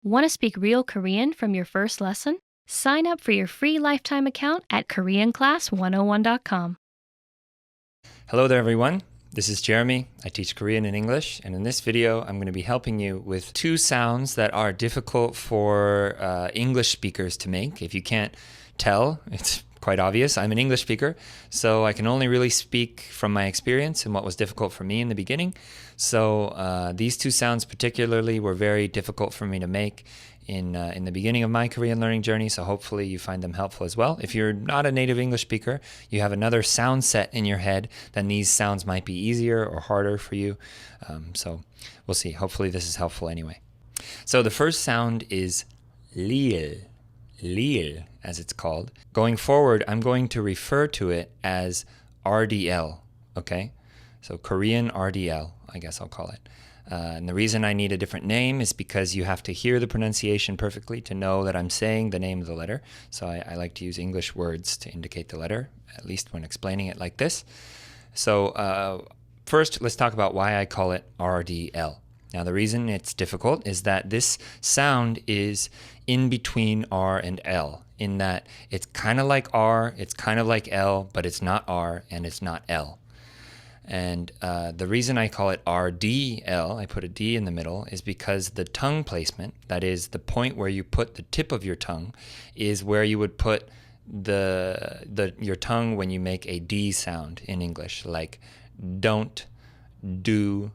Want to speak real Korean from your first lesson? Sign up for your free lifetime account at KoreanClass101.com. Hello there, everyone. This is Jeremy. I teach Korean and English, and in this video, I'm going to be helping you with two sounds that are difficult for English speakers to make. If you can't tell, it's quite obvious. I'm an English speaker, so I can only really speak from my experience and what was difficult for me in the beginning. So these two sounds particularly were very difficult for me to make in the beginning of my Korean learning journey, so hopefully you find them helpful as well. If you're not a native English speaker, you have another sound set in your head, then these sounds might be easier or harder for you. So we'll see. Hopefully this is helpful anyway. So the first sound is lil, lil as it's called. Going forward, I'm going to refer to it as RDL, okay? So Korean RDL, I guess I'll call it. And the reason I need a different name is because you have to hear the pronunciation perfectly to know that I'm saying the name of the letter. So I like to use English words to indicate the letter, at least when explaining it like this. So first, let's talk about why I call it RDL. Now, the reason it's difficult is that this sound is in between R and L, in that it's kind of like R, it's kind of like L, but it's not R and it's not L. And the reason I call it RDL, I put a D in the middle, is because the tongue placement, that is the point where you put the tip of your tongue, is where you would put your tongue when you make a D sound in English, like don't, do,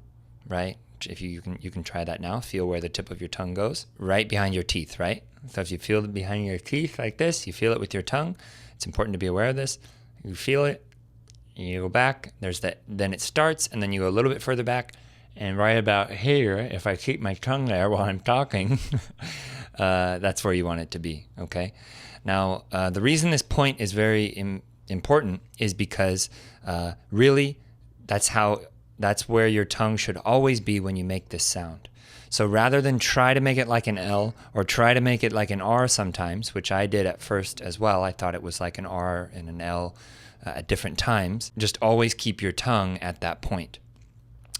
right? If you can try that now. Feel where the tip of your tongue goes, right behind your teeth, right? So if you feel it behind your teeth like this, you feel it with your tongue. It's important to be aware of this. You feel it. You go back, there's that, then it starts, and then you go a little bit further back, and right about here, if I keep my tongue there while I'm talking, that's where you want it to be, okay? Now, the reason this point is very important is because really, that's where your tongue should always be when you make this sound. So rather than try to make it like an L or try to make it like an R sometimes, which I did at first as well, I thought it was like an R and an L at different times, just always keep your tongue at that point.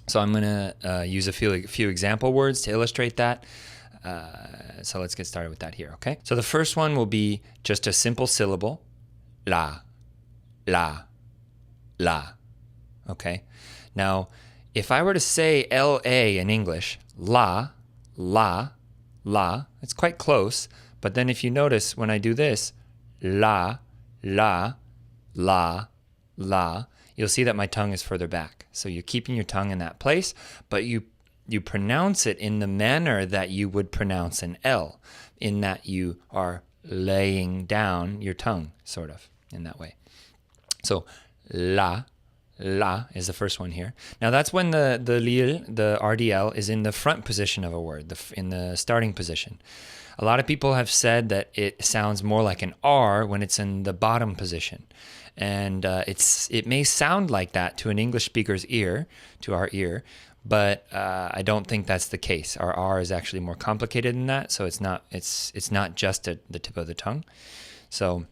So I'm going to use a few example words to illustrate that. So let's get started with that here, okay? So the first one will be just a simple syllable, la, la, la, okay? Now, if I were to say L-A in English, la, la, la, it's quite close, but then if you notice when I do this, la, la, la, la, you'll see that my tongue is further back. So you're keeping your tongue in that place, but you pronounce it in the manner that you would pronounce an L, in that you are laying down your tongue, sort of, in that way. So la, la is the first one here. Now that's when the lil, the RDL, is in the front position of a word, in the starting position. A lot of people have said that it sounds more like an R when it's in the bottom position. And it may sound like that to an English speaker's ear, to our ear, but I don't think that's the case. Our R is actually more complicated than that, so it's not just the tip of the tongue. So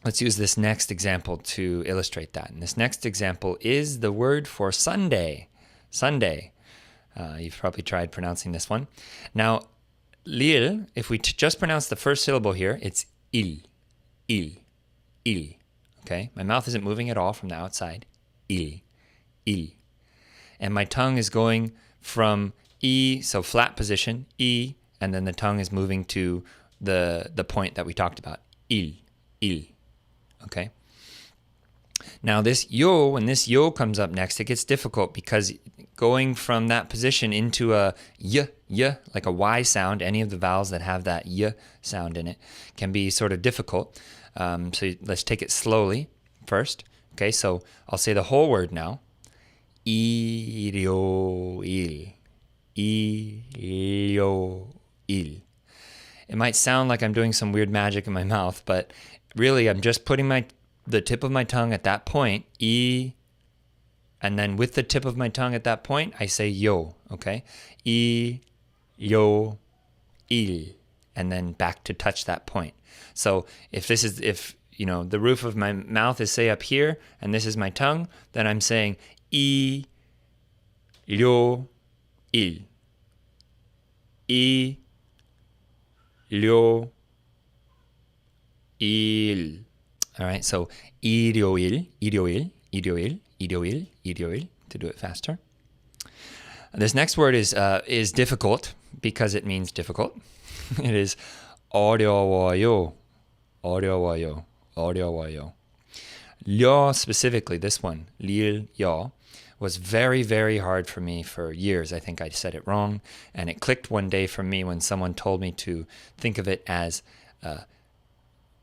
let's use this next example to illustrate that. And this next example is the word for Sunday. Sunday. You've probably tried pronouncing this one. Now, lil, if we just pronounce the first syllable here, it's il, il, il. Okay, my mouth isn't moving at all from the outside. Il, il. And my tongue is going from E, so flat position, E, and then the tongue is moving to the point that we talked about. Il, il. Okay. Now this yo, when this yo comes up next, it gets difficult because going from that position into a y, like a Y sound, any of the vowels that have that y sound in it, can be sort of difficult. So let's take it slowly first. Okay, so I'll say the whole word now. Il. It might sound like I'm doing some weird magic in my mouth, but really I'm just putting the tip of my tongue at that point, and then with the tip of my tongue at that point, I say yo, okay? Il, and then back to touch that point. So if the roof of my mouth is, say, up here, and this is my tongue, then I'm saying il. I, 료, 일. All right, so 일요일, 일요일, 일요일, 일요일, 일요일, to do it faster. This next word is difficult because it means difficult. It is 어려워요, 어려워요, 어려워요. 려 specifically, this one, 릴, 여, was very, very hard for me for years. I think I said it wrong, and it clicked one day for me when someone told me to think of it as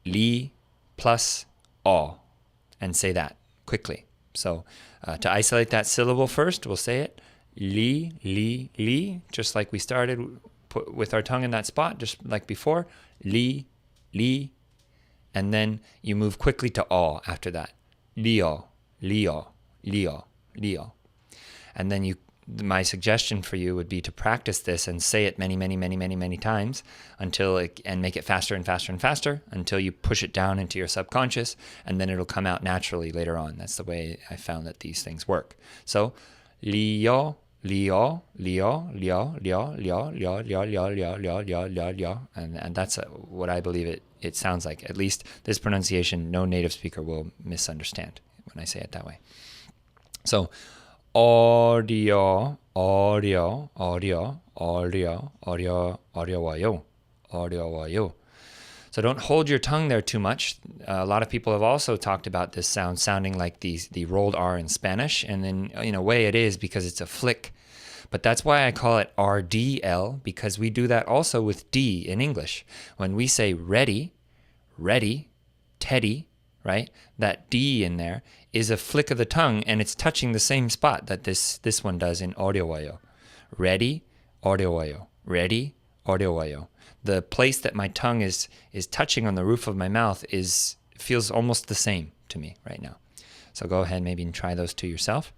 리 plus 어, and say that quickly. So to isolate that syllable first, we'll say it li, just like we started with our tongue in that spot, just like before. Li, and then you move quickly to 어 after that. 리어, 리어, 리어, 리어. And then my suggestion for you would be to practice this and say it many, many, many, many, many times and make it faster and faster and faster until you push it down into your subconscious, and then it'll come out naturally later on. That's the way I found that these things work. So, 리어, 리어, 리어, 리어, 리어, 리어, 리어, 리어, 리어, 리어, 리어, 리어, 리어, 리어. And that's what I believe it sounds like. At least this pronunciation, no native speaker will misunderstand when I say it that way. So, 어려워요. So don't hold your tongue there too much. A lot of people have also talked about this sound sounding like the rolled R in Spanish, and then in a way it is because it's a flick. But that's why I call it RDL, because we do that also with D in English. When we say ready, Teddy, right? That D in there is a flick of the tongue, and it's touching the same spot that this one does in 어려워요. Ready, 어려워요. Ready, 어려워요. The place that my tongue is touching on the roof of my mouth feels almost the same to me right now. So go ahead maybe and try those two yourself.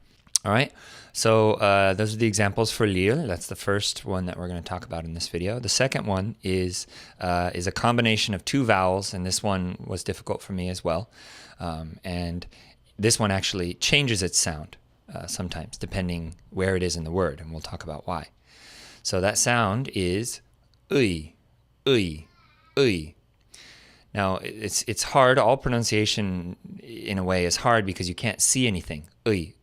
All right, so those are the examples for lire. That's the first one that we're going to talk about in this video. The second one is a combination of two vowels, and this one was difficult for me as well. And this one actually changes its sound sometimes, depending where it is in the word, and we'll talk about why. So that sound is 의. Now, it's hard. All pronunciation, in a way, is hard because you can't see anything. 의.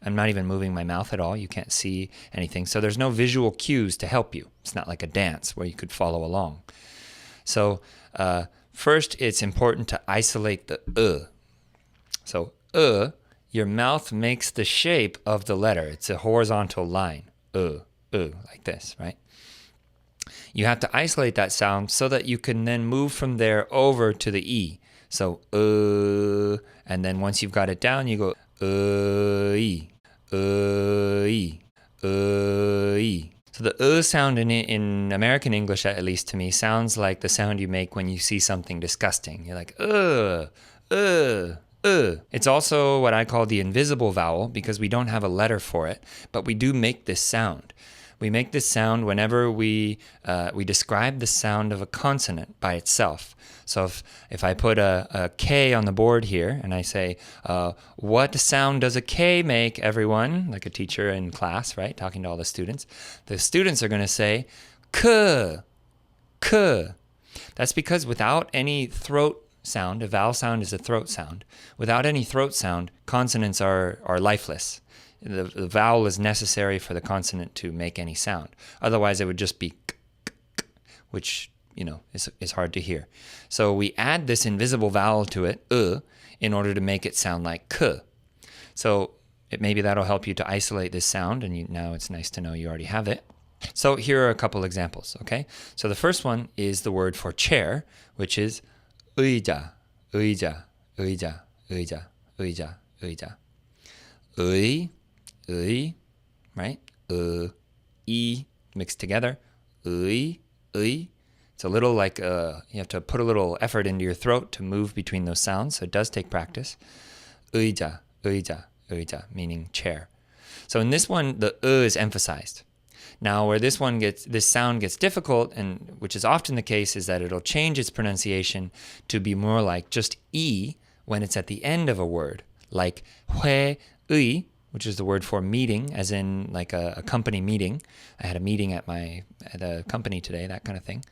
I'm not even moving my mouth at all. You can't see anything. So there's no visual cues to help you. It's not like a dance where you could follow along. So first, it's important to isolate the So your mouth makes the shape of the letter. It's a horizontal line. Like this, right? You have to isolate that sound so that you can then move from there over to the E. So, and then once you've got it down, you go, 의. So the sound in American English, at least to me, sounds like the sound you make when you see something disgusting. You're like, It's also what I call the invisible vowel because we don't have a letter for it, but we do make this sound. We make this sound whenever we describe the sound of a consonant by itself. So if I put a K on the board here and I say, what sound does a K make, everyone? Like a teacher in class, right? Talking to all the students are going to say, K. That's because without any throat sound, a vowel sound is a throat sound. Without any throat sound, consonants are lifeless. The vowel is necessary for the consonant to make any sound. Otherwise, it would just be k, which, is hard to hear. So we add this invisible vowel to it, in order to make it sound like k. So maybe that'll help you to isolate this sound, and now it's nice to know you already have it. So here are a couple examples, okay? So the first one is the word for chair, which is 의자. 의, right? E mixed together. 의. It's a little like you have to put a little effort into your throat to move between those sounds, so it does take practice. 의자, meaning chair. So in this one, the is emphasized. Now, where this sound gets difficult, and which is often the case, is that it'll change its pronunciation to be more like just E when it's at the end of a word, like 회의, which is the word for meeting, as in like a company meeting. I had a meeting at a company today, that kind of thing.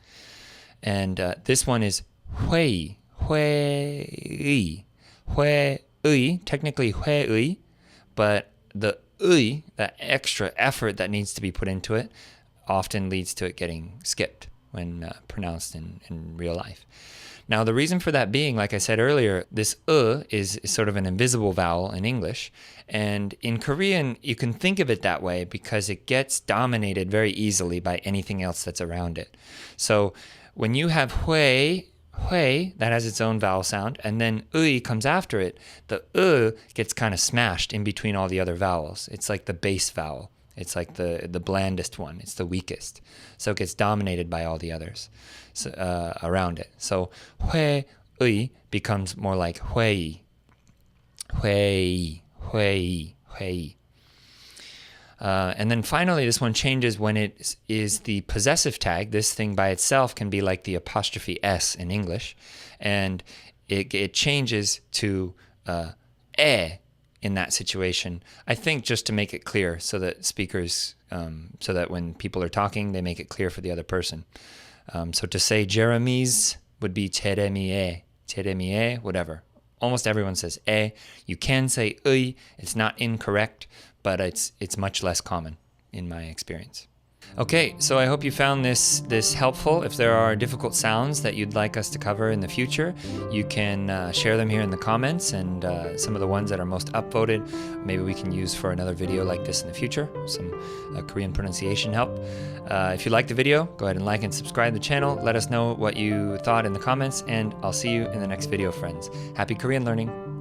And this one is 会议, technically 会议, but the 议, that extra effort that needs to be put into it, often leads to it getting skipped when pronounced in real life. Now, the reason for that being, like I said earlier, this is sort of an invisible vowel in English. And in Korean, you can think of it that way because it gets dominated very easily by anything else that's around it. So when you have hui, that has its own vowel sound, and then comes after it, the gets kind of smashed in between all the other vowels. It's like the base vowel. It's like the blandest one. It's the weakest. So it gets dominated by all the others around it. So hui becomes more like hui. And then finally, this one changes when it is the possessive tag. This thing by itself can be like the apostrophe S in English. And it changes to in that situation, I think just to make it clear so that speakers, so that when people are talking, they make it clear for the other person. So to say Jeremy's would be Jeremie, whatever. Almost everyone says You can say it's not incorrect, but it's much less common in my experience. Okay, so I hope you found this helpful. If there are difficult sounds that you'd like us to cover in the future, you can share them here in the comments, and some of the ones that are most upvoted, maybe we can use for another video like this in the future, some Korean pronunciation help. If you liked the video, go ahead and like and subscribe to the channel. Let us know what you thought in the comments, and I'll see you in the next video, friends. Happy Korean learning!